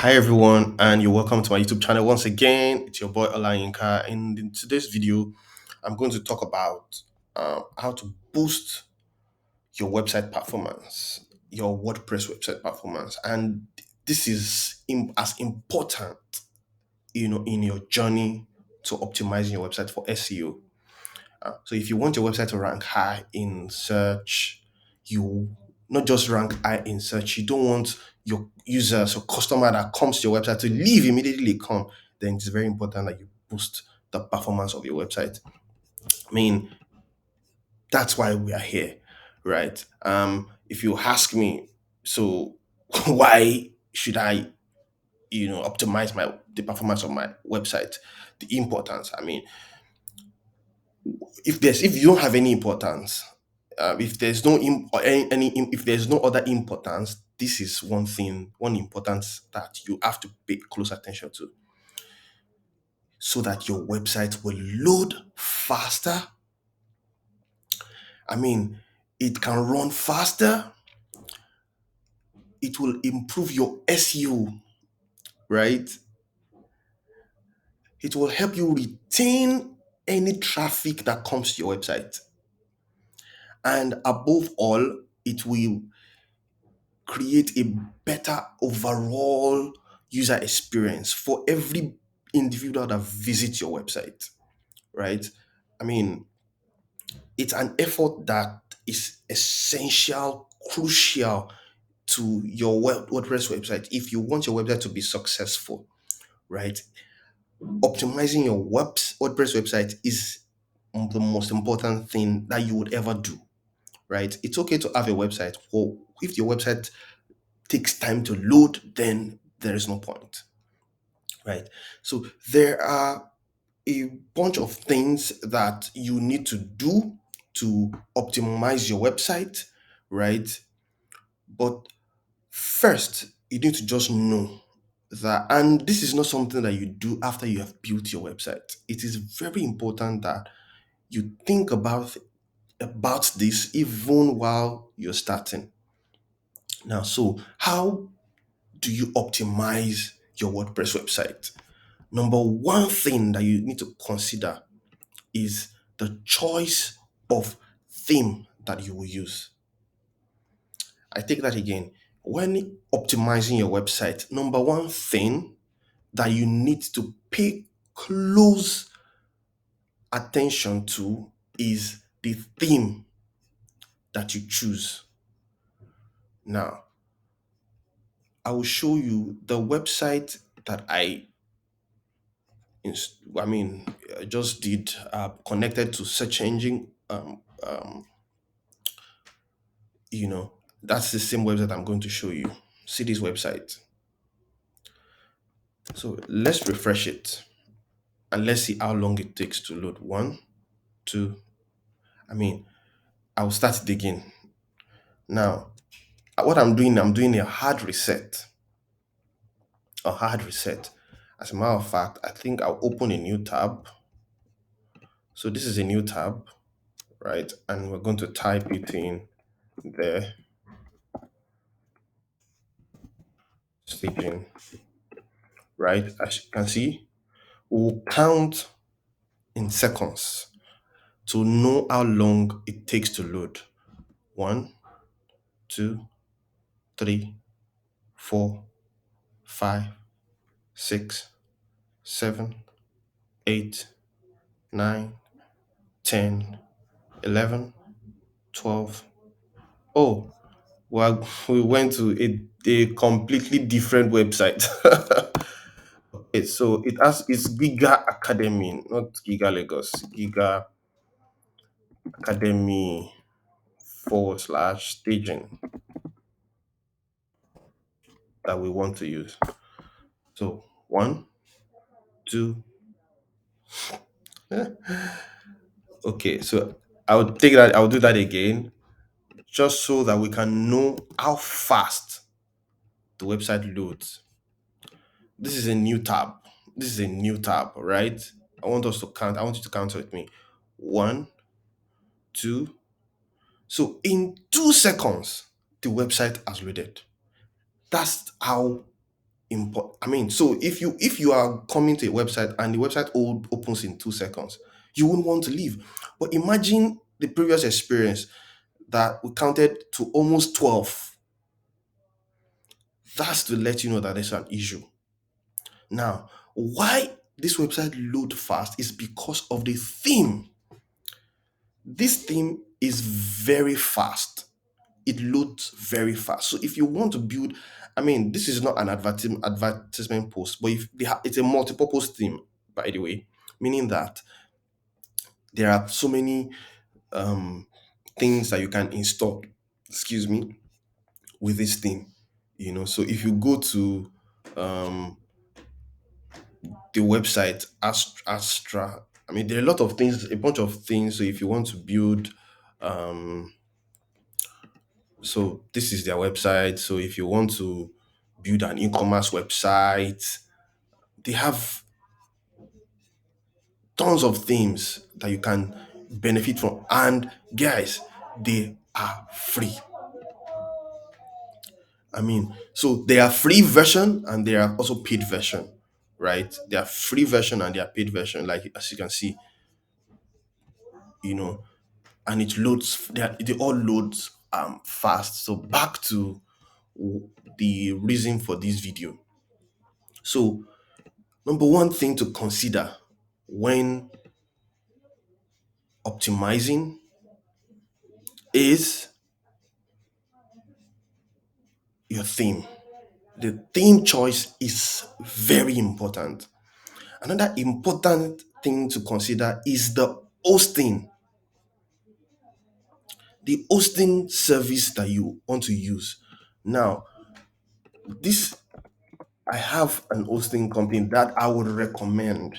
Hi everyone, and you're welcome to my YouTube channel once again. It's your boy Olayinka, and in today's video, I'm going to talk about how to boost your website performance, your WordPress website performance, and this is as important, in your journey to optimizing your website for SEO. So if you want your website to rank high in search, you not just rank high in search, you don't want your users or customer that comes to your website to leave immediately come, then it's very important that you boost the performance of your website. I mean, that's why we are here, right? If you ask me, so why should I, optimize the performance of my website? The importance. I mean, if you don't have any importance, if there's no or if there's no other importance, this is one importance that you have to pay close attention to, so that your website will load faster. I mean, it can run faster. It will improve your SEO, right? It will help you retain any traffic that comes to your website, and above all, it will create a better overall user experience for every individual that visits your website, right? I mean, it's an effort that is essential, crucial to your WordPress website if you want your website to be successful, right? Optimizing your WordPress website is the most important thing that you would ever do, right? It's okay to have a website, or if your website takes time to load, then there is no point, right? So there are a bunch of things that you need to do to optimize your website, right? But first, you need to just know that, and this is not something that you do after you have built your website. It is very important that you think about this even while you're starting. Now, so how do you optimize your WordPress website? Number one thing that you need to consider is the choice of theme that you will use. I take that again. When optimizing your website, number one thing that you need to pay close attention to is the theme that you choose. Now, I will show you the website that I just did, connected to search engine. You know, that's the same website I'm going to show you. See this website. So let's refresh it and let's see how long it takes to load. One, two. I mean, I'll start it again. Now, what I'm doing a hard reset. A hard reset. As a matter of fact, I think I'll open a new tab. So this is a new tab, right? And we're going to type it in there, staging, right? As you can see, we'll count in seconds to know how long it takes to load. One, two, three, four, five, six, seven, eight, nine, 10, 11, 12. Oh, well, we went to a completely different website. Okay, so it's Giga Academy, not Giga Lagos, Giga Academy / staging that we want to use. So one, two, okay, so I'll do that again, just so that we can know how fast the website loads. This is a new tab. This is a new tab, right? I want you to count with me. One, two. So in 2 seconds, the website has loaded. That's how I mean, so if you are coming to a website and the website opens in 2 seconds, you wouldn't want to leave. But imagine the previous experience that we counted to almost 12. That's to let you know that there's an issue. Now, why this website load fast is because of the theme. This theme is very fast. It loads very fast. So if you want to build, I mean, this is not an advertisement post, but if it's a multi-purpose theme, by the way, meaning that there are so many um, things that you can install, excuse me, with this theme. So if you go to um, the website Astra, I mean, there are a lot of things, a bunch of things. So if you want to build, um, so this is their website. So if you want to build an e-commerce website, they have tons of themes that you can benefit from. And guys, they are free. I mean, so they are free version and they are also paid version, right? They are free version and they are paid version, like as you can see, you know, and it loads. They all loads fast. So back to the reason for this video. So number one thing to consider when optimizing is your theme. The theme choice is very important. Another important thing to consider is the hosting service that you want to use. Now, this I have an hosting company that I would recommend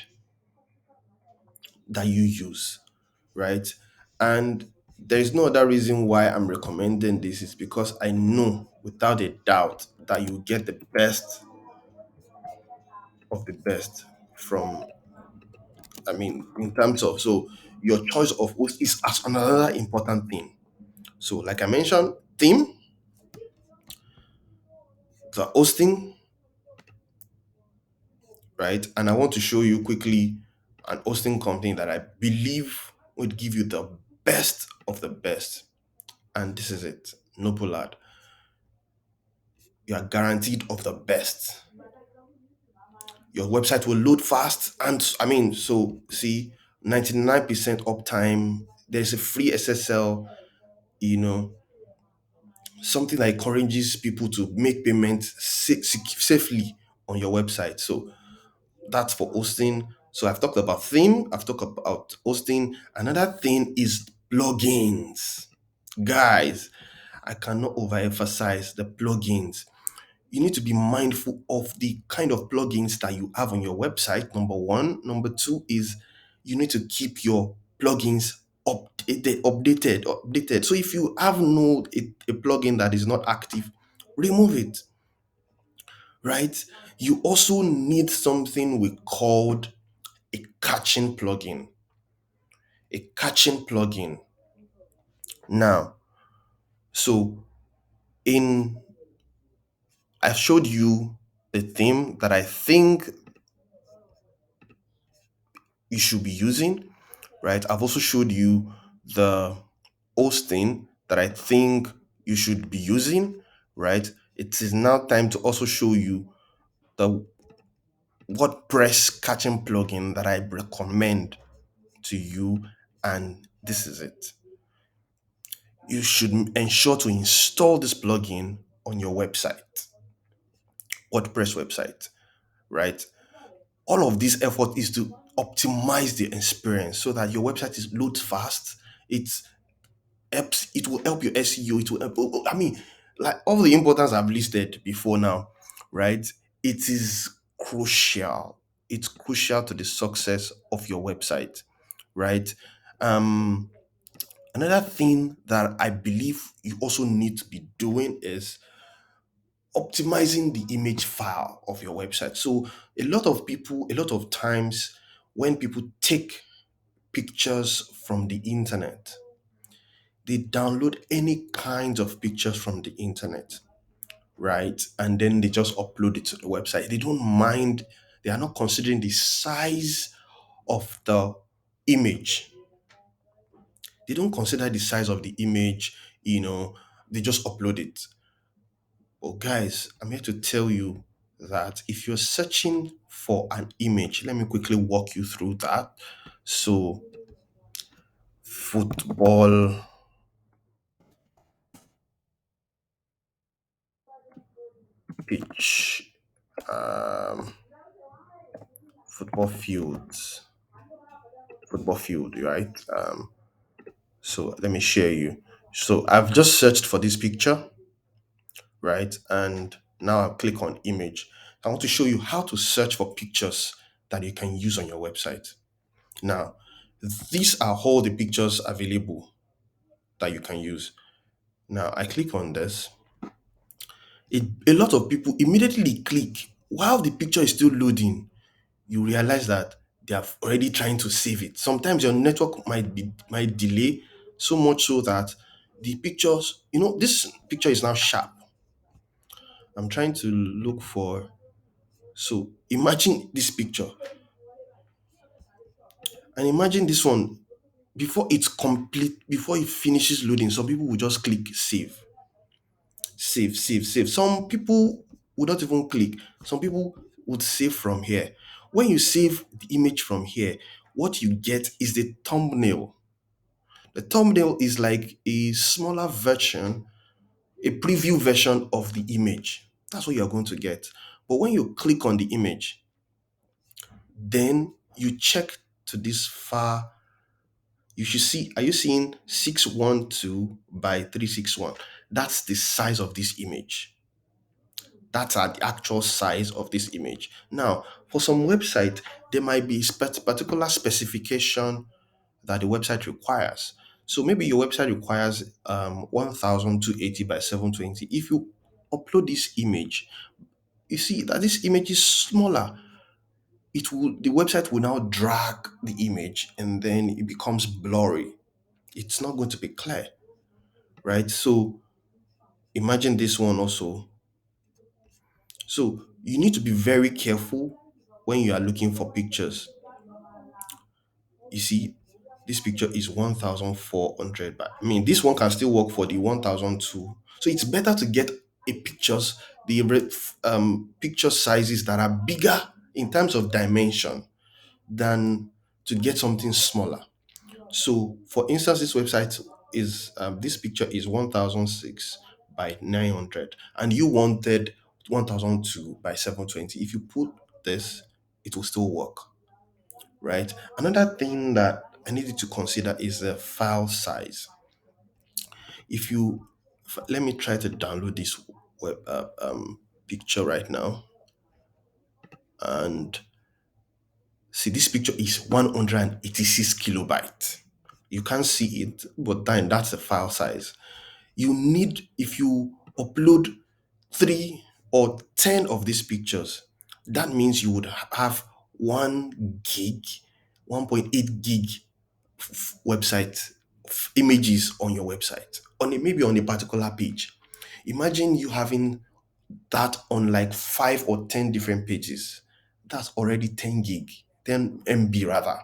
that you use, right? And there is no other reason why I'm recommending this is because I know without a doubt that you get the best of the best from, I mean, in terms of, so your choice of host is as another important thing. So like I mentioned, theme, the hosting, right? And I want to show you quickly an hosting company that I believe would give you the best of the best. And this is it, no Pollard. You are guaranteed of the best. Your website will load fast. And I mean, so see, 99% uptime. There's a free SSL, you know, something that encourages people to make payments safely on your website. So that's for hosting. So I've talked about theme, I've talked about hosting. Another thing is plugins. Guys, I cannot overemphasize the plugins. You need to be mindful of the kind of plugins that you have on your website. Number one. Number two is you need to keep your plugins updated. So if you have a plugin that is not active, remove it, right? You also need something we called a caching plugin. A caching plugin. Now, so in I showed you the theme that I think you should be using, right? I've also showed you the hosting that I think you should be using, right? It is now time to also show you the WordPress caching plugin that I recommend to you, and this is it. You should ensure to install this plugin on your website, WordPress website, right? All of this effort is to optimize the experience so that your website is loads fast. It's it will help your SEO. It will help, I mean, like all the importance I've listed before now, right? It is crucial. It's crucial to the success of your website, right? Um, Another thing that I believe you also need to be doing is optimizing the image file of your website. So a lot of times when people take pictures from the internet, they download any kinds of pictures from the internet, right? And then they just upload it to the website. They don't mind, they are not considering the size of the image. They don't consider the size of the image, they just upload it. But guys, I'm here to tell you that if you're searching for an image, let me quickly walk you through that. So, football pitch, um, football fields, football field, right? So let me share you. So I've just searched for this picture, right? And now I'll click on image. I want to show you how to search for pictures that you can use on your website. Now, these are all the pictures available that you can use. Now I click on this. A lot of people immediately click while the picture is still loading. You realize that they are already trying to save it. Sometimes your network might delay so much so that the pictures, this picture is now sharp. I'm trying to look for. So imagine this picture and imagine this one before it's complete, before it finishes loading. Some people will just click save, save, save, save. Some people would not even click. Some people would save from here. When you save the image from here, what you get is the thumbnail. The thumbnail is like a smaller version, a preview version of the image. That's what you're going to get. But when you click on the image, then you check to this far. You should see, are you seeing 612 by 361? That's the size of this image. That's the actual size of this image. Now, for some website, there might be particular specification that the website requires. So maybe your website requires 1280 by 720. If you upload this image, you see that this image is smaller. The website will now drag the image and then it becomes blurry. It's not going to be clear, right? So imagine this one also. So you need to be very careful when you are looking for pictures. You see, this picture is 1400, but I mean, this one can still work for the 1002. So it's better to get picture sizes that are bigger in terms of dimension than to get something smaller. So, for instance, this picture is 1006 by 900, and you wanted 1002 by 720. If you put this, it will still work, right? Another thing that I need you to consider is the file size. If you Let me try to download this picture right now, and see, this picture is 186 kilobyte. You can't see it, but then that's the file size. If you upload 3 or 10 of these pictures, that means you would have 1 gig, 1.8 gig website images on your website, maybe on a particular page. Imagine you having that on like 5 or 10 different pages. That's already 10 gig, 10 MB rather.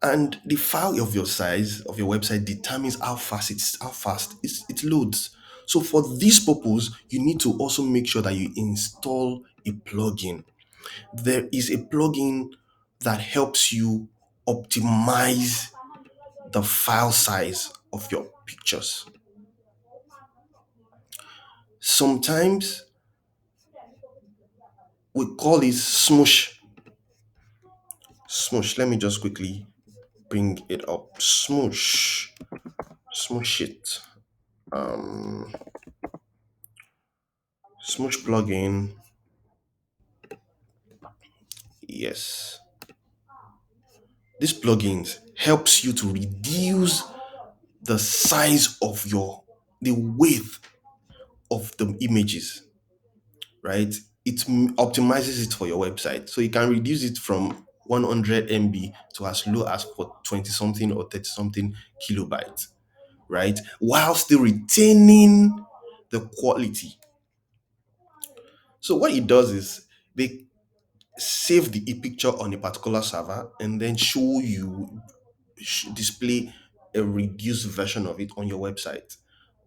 And the file of your size of your website determines how fast it loads. So for this purpose, you need to also make sure that you install a plugin. There is a plugin that helps you optimize the file size of your pictures. Sometimes we call it smoosh. Smoosh. Let me just quickly bring it up. Smoosh. Smoosh it. Um, Smoosh plugin. Yes. This plugins helps you to reduce the size of the width of the images, right? Optimizes it for your website. So you can reduce it from 100 MB to as low as for 20 something or 30 something kilobytes, right? While still retaining the quality. So what it does is they save the picture on a particular server and then show you, display a reduced version of it on your website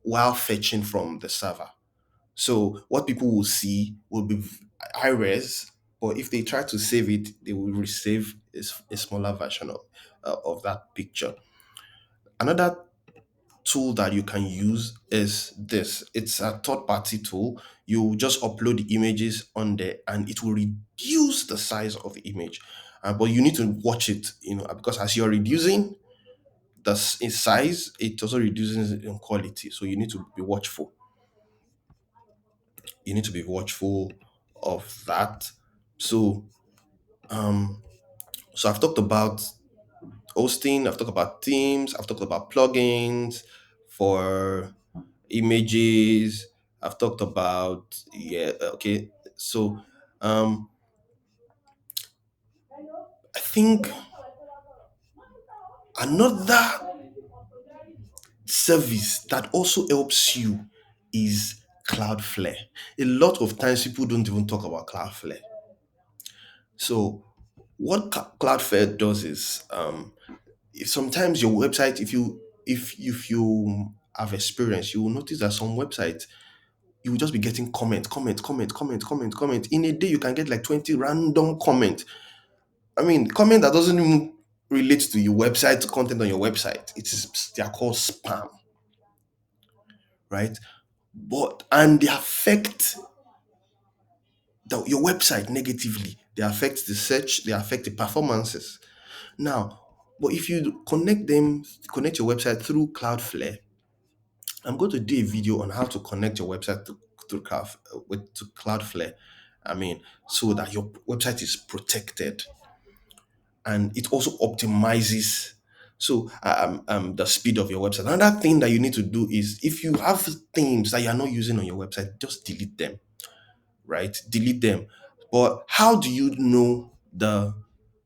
while fetching from the server. So what people will see will be high res, but if they try to save it, they will receive a smaller version of that picture. Another tool that you can use is this. It's a third party tool. You just upload the images on there and it will reduce the size of the image. But you need to watch it, because as you're reducing in size, it also reduces in quality. So you need to be watchful. You need to be watchful of that. So so I've talked about hosting, I've talked about themes, I've talked about plugins for images, I've talked about, yeah, okay. So um I think another service that also helps you is Cloudflare. A lot of times people don't even talk about Cloudflare. So what Cloudflare does is, if sometimes your website, if you have experience, you will notice that some websites you will just be getting comment in a day. You can get like 20 random comment. I mean, comment that doesn't even relate to your website content on your website. They are called spam, right? But and they affect your website negatively. They affect the search, they affect the performances. Now, but if you connect your website through Cloudflare, I'm going to do a video on how to connect your website to Cloudflare. I mean, so that your website is protected and it also optimizes the speed of your website. Another thing that you need to do is, if you have themes that you are not using on your website, just delete them, right? Delete them. But how do you know the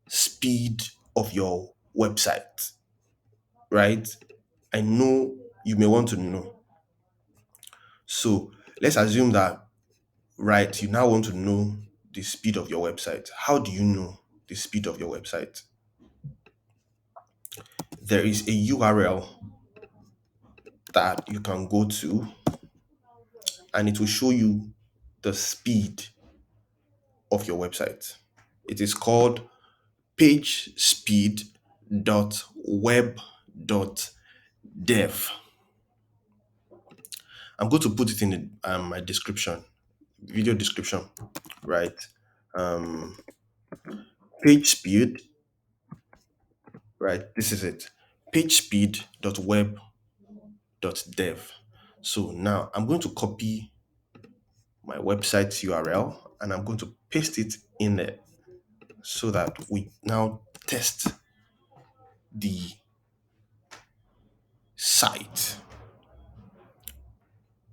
speed of your website, right? I know you may want to know. So let's assume that, right, you now want to know the speed of your website. How do you know the speed of your website? There is a URL that you can go to and it will show you the speed of your website. It is called pagespeed.web.dev. I'm going to put it in my description, video description, right? Um, page speed, right? This is it. pagespeed.web.dev. So now I'm going to copy my website URL and I'm going to paste it in there so that we now test the site.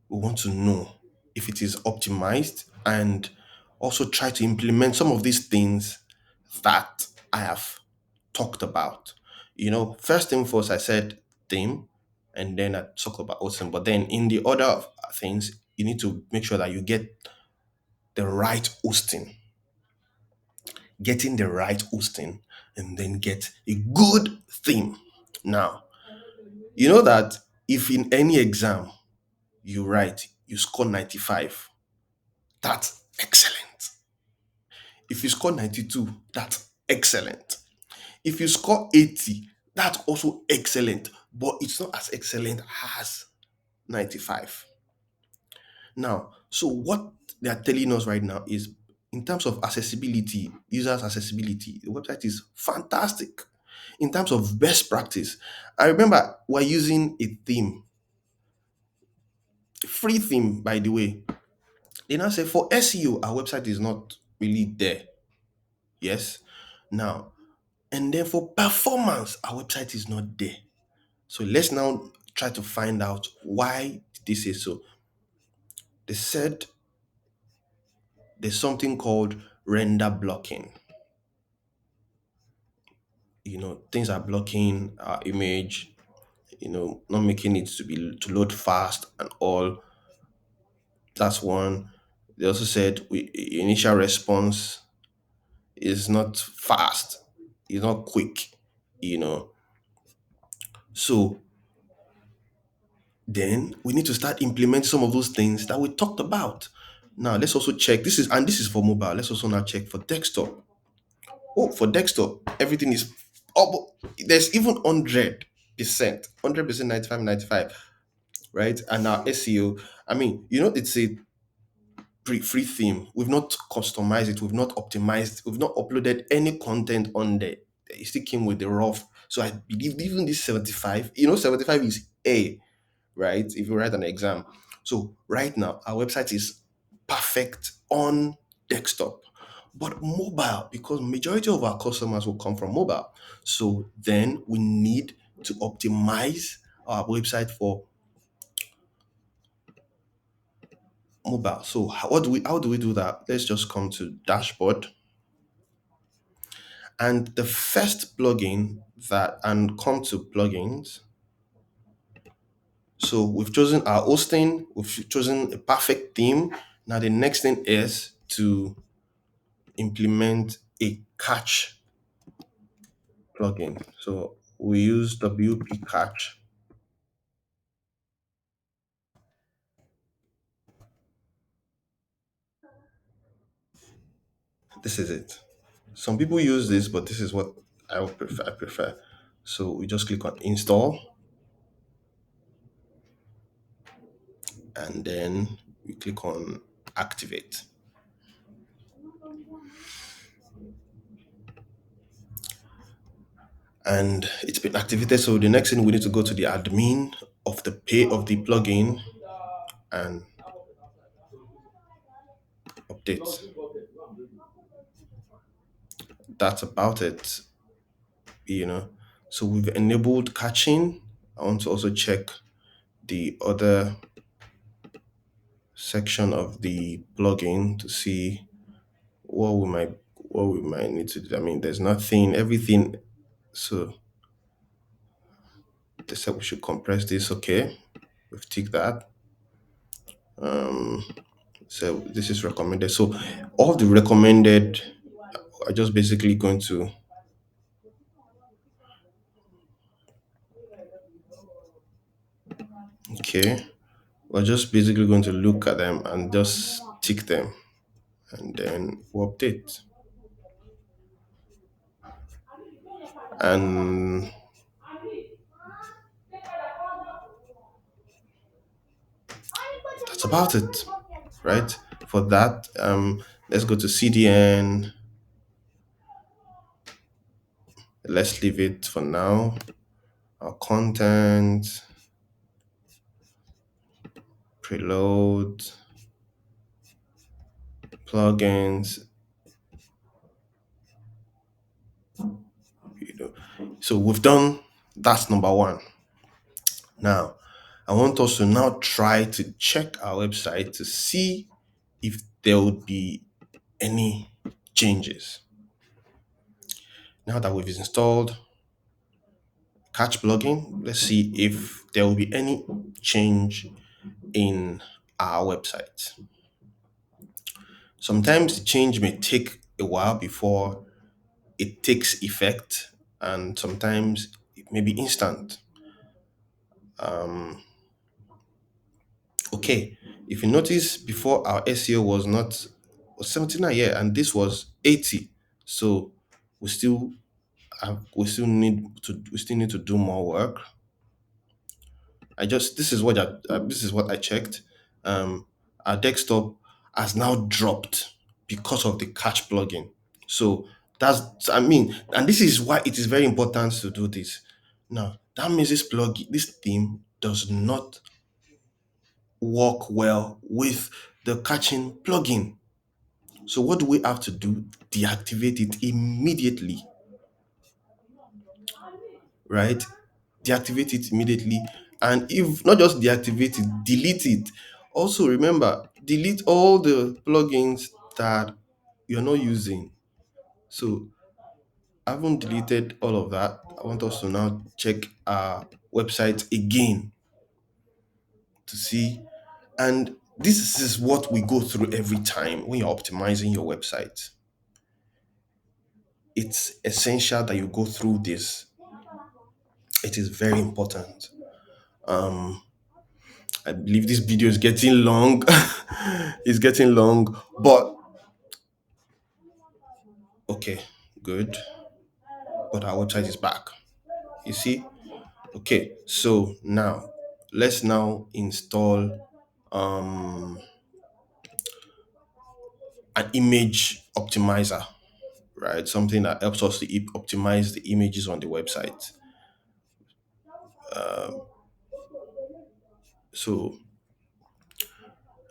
We want to know if it is optimized and also try to implement some of these things that I have talked about. First thing first, I said theme, and then I talked about hosting. But then in the order of things, you need to make sure that you get the right hosting, getting the right hosting, and then get a good theme. Now, you know that if in any exam you score 95, that's excellent. If you score 92, that's excellent. If you score 80, that's also excellent, but it's not as excellent as 95. Now, so what they are telling us right now is, in terms of accessibility, users' accessibility, the website is fantastic. In terms of best practice, I remember we're using a theme, free theme, by the way. They now say for SEO, our website is not really there. Yes. Now, and then for performance, our website is not there. So let's now try to find out why did they say so. They said there's something called render blocking. Things are blocking our image, not making it to load fast and all. That's one. They also said initial response is not fast, it's not quick, you know. So then we need to start implementing some of those things that we talked about. Now let's also check. This is for mobile. Let's also now check for desktop. Oh, for desktop, everything is oh, there's even 100%, 100%, 95, 95, right? And our SEO, I mean, it's a free theme. We've not customized it, we've not optimized, we've not uploaded any content on there. It still came with the rough. So I believe even this 75, 75 is A, right? If you write an exam. So right now, our website is perfect on desktop, but mobile, because majority of our customers will come from mobile. So then we need to optimize our website for mobile. So how do we do that? Let's just come to dashboard. And the first plugin and come to plugins. So we've chosen our hosting, we've chosen a perfect theme. Now the next thing is to implement a catch plugin. So we use WP catch. This is it. Some people use this, but this is what I prefer. So we just click on install, and then we click on activate. And it's been activated. So the next thing, we need to go to the admin of the plugin and update. That's about it, you know. So we've enabled caching. I want to also check the other section of the plugin to see what we might need to do. I mean, there's nothing, everything. So they said we should compress this. Okay, we've ticked that. So this is recommended. So all the recommended are just basically going to, okay, we're just basically going to look at them and just tick them, and then we'll update. And that's about it, right? For that, let's go to CDN. Let's leave it for now. Our content, preload, plugins, you know. So we've done, that's number one. Now, I want us to now try to check our website to see if there would be any changes. Now that we've installed Catch plugin, let's see if there will be any change in our website. Sometimes the change may take a while before it takes effect, and sometimes it may be instant. Okay, if you notice, before our SEO was 79, yeah, and this was 80. So we still we still need to do more work. This is what I checked. Our desktop has now dropped because of the catch plugin. So and this is why it is very important to do this. Now that means this theme does not work well with the catching plugin. So what do we have to do? Deactivate it immediately, right? Deactivate it immediately. And if not just deactivate it, delete it. Also remember, delete all the plugins that you're not using. So I haven't deleted all of that. I want us to now check our website again to see. And This is what we go through every time when you're optimizing your website. It's essential that you go through this. It is very important. I believe this video is getting long. It's getting long, but okay, good. But our website is back. You see? Okay, so now let's now install an image optimizer, right? Something that helps us to optimize the images on the website. So,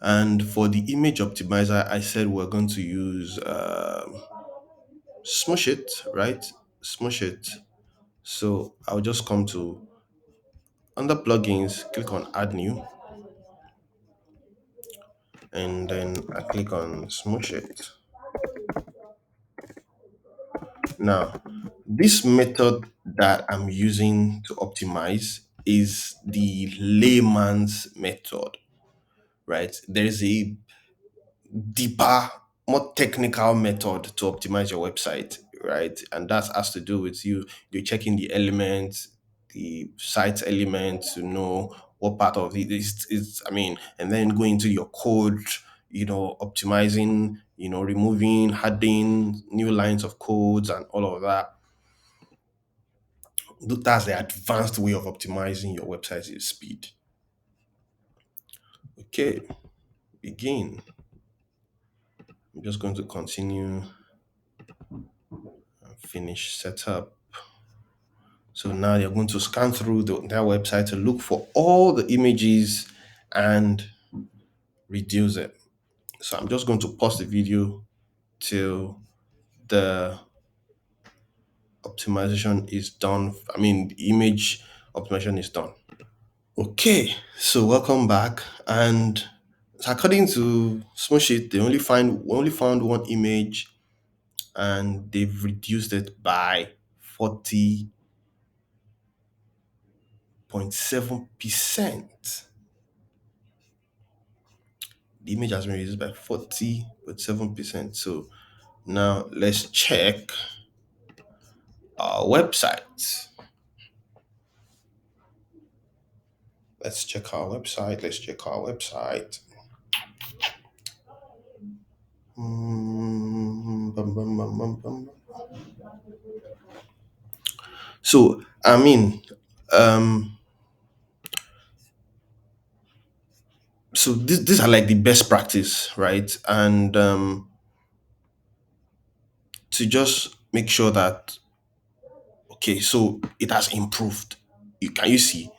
and for the image optimizer, I said we're going to use Smush It, right? Smush It. So I'll just come to under plugins, click on add new, and then I click on Smush It. Now, this method that I'm using to optimize is the layman's method, right? There's a deeper, more technical method to optimize your website, right? And that has to do with you're checking the elements, the site elements to know what part of it is, I mean, and then going into your code, optimizing, removing, adding new lines of codes and all of that. That's the advanced way of optimizing your website is speed. Okay, begin. I'm just going to continue, finish setup. So now you're going to scan through their website to look for all the images and reduce it. So I'm just going to pause the video till the optimization is done. I mean, the image optimization is done. Okay, so welcome back. And so according to Smushit, we only found one image and they've reduced it by 40.7%. The image has been reduced by 40.7%. So now let's check our website. Let's check our website. Let's check our website. Bum, bum, bum, bum, bum. So I mean, um, so these are like the best practice, right? And to just make sure that okay, so it has improved. Can you see?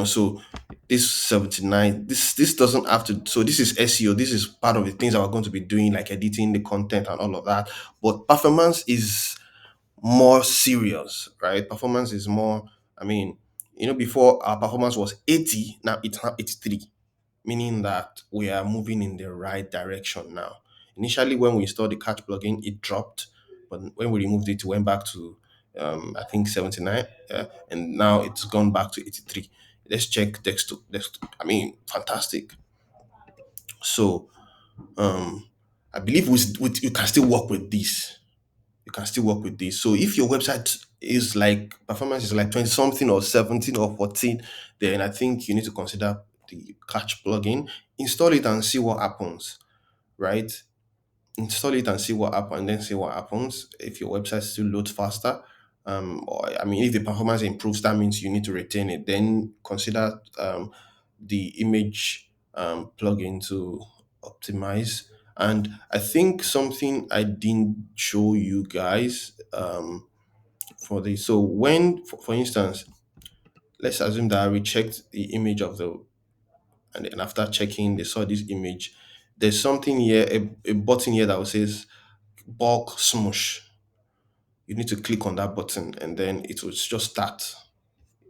So this 79, this doesn't have to, so this is SEO, this is part of the things that we're going to be doing, like editing the content and all of that. But performance is more serious, right? Performance is more, I mean, before our performance was 80, now it's now 83, meaning that we are moving in the right direction now. Initially, when we installed the catch plugin, it dropped, but when we removed it, it went back to I think 79, and now it's gone back to 83. Let's check desktop. Desktop. I mean, fantastic. So I believe you can still work with this. You can still work with this. So if your website is like performance is like 20 something or 17 or 14, then I think you need to consider the catch plugin. Install it and see what happens, right? Install it and see what happens, and then see what happens. If your website still loads faster, or I mean, if the performance improves, that means you need to retain it. Then consider the image plugin to optimize. And I think something I didn't show you guys for this. So when, for instance, let's assume that I rechecked the image of the, and then after checking, they saw this image. There's something here, a button here that says bulk smush. You need to click on that button and then it will just start.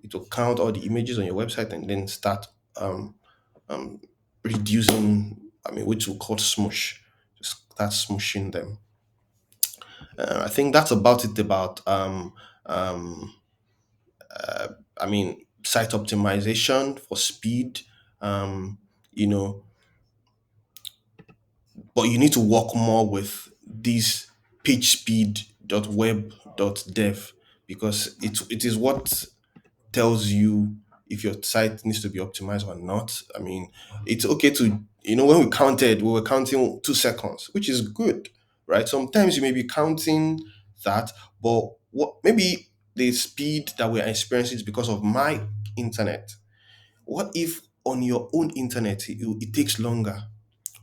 It will count all the images on your website and then start um, um, reducing, I mean, which we call smush. Just start smushing them. I think that's about it about, um, I mean, site optimization for speed. Um, you know, but you need to work more with this pagespeed.web.dev, because it is what tells you if your site needs to be optimized or not. I mean, it's okay to, when we were counting 2 seconds, which is good, right? Sometimes you may be counting that, but what maybe the speed that we're experiencing is because of my internet. What if on your own internet it takes longer?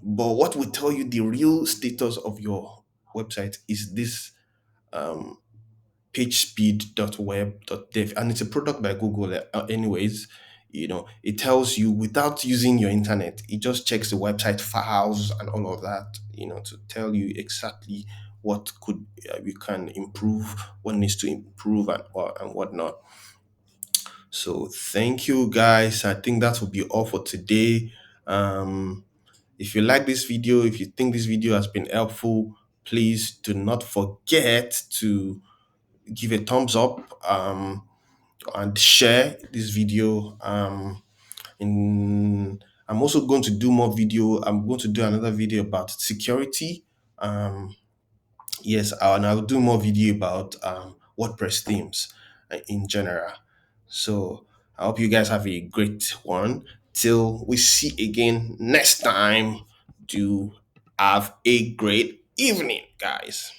But what will tell you the real status of your website is this pagespeed.web.dev, and it's a product by Google. Anyways, it tells you without using your internet. It just checks the website files and all of that, to tell you exactly what could we can improve, what needs to improve, and whatnot. So thank you guys. I think that will be all for today. If you like this video, if you think this video has been helpful, please do not forget to give a thumbs up, and share this video. In I'm also going to do more video. I'm going to do another video about security. Yes, and I'll do more video about WordPress themes in general. So I hope you guys have a great one. Till we see again next time, do have a great evening, guys.